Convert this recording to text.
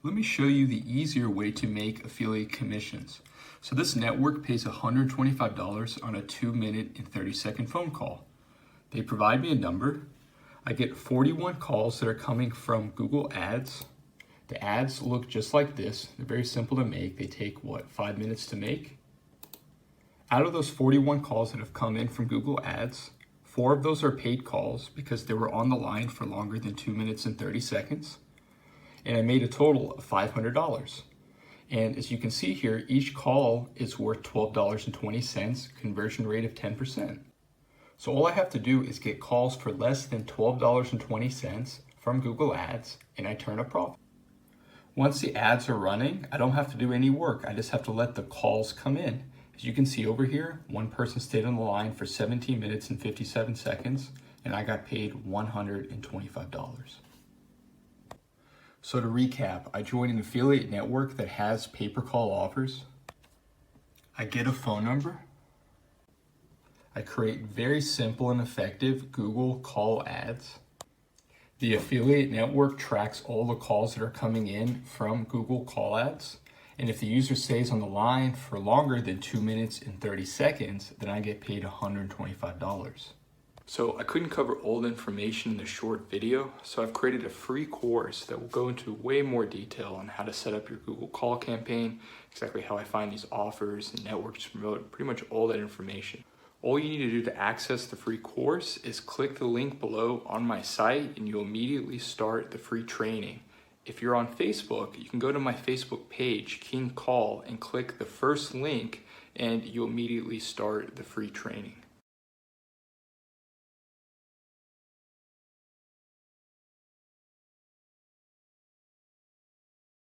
Let me show you the easier way to make affiliate commissions. So this network pays $125 on a 2-minute and 30-second phone call. They provide me a number. I get 41 calls that are coming from Google Ads. The ads look just like this. They're very simple to make. They take, 5 minutes to make? Out of those 41 calls that have come in from Google Ads, 4 of those are paid calls because they were on the line for longer than 2 minutes and 30 seconds. And I made a total of $500. And as you can see here, each call is worth $12.20, conversion rate of 10%. So all I have to do is get calls for less than $12.20 from Google Ads, and I turn a profit. Once the ads are running, I don't have to do any work. I just have to let the calls come in. As you can see over here, one person stayed on the line for 17 minutes and 57 seconds, and I got paid $125. So to recap, I joined an affiliate network that has pay-per-call offers. I get a phone number. I create very simple and effective Google call ads. The affiliate network tracks all the calls that are coming in from Google call ads. And if the user stays on the line for longer than 2 minutes and 30 seconds, then I get paid $125. So I couldn't cover all the information in this short video, so I've created a free course that will go into way more detail on how to set up your Google call campaign, exactly how I find these offers and networks to promote, pretty much all that information. All you need to do to access the free course is click the link below on my site and you'll immediately start the free training. If you're on Facebook, you can go to my Facebook page, King Call, and click the first link and you'll immediately start the free training.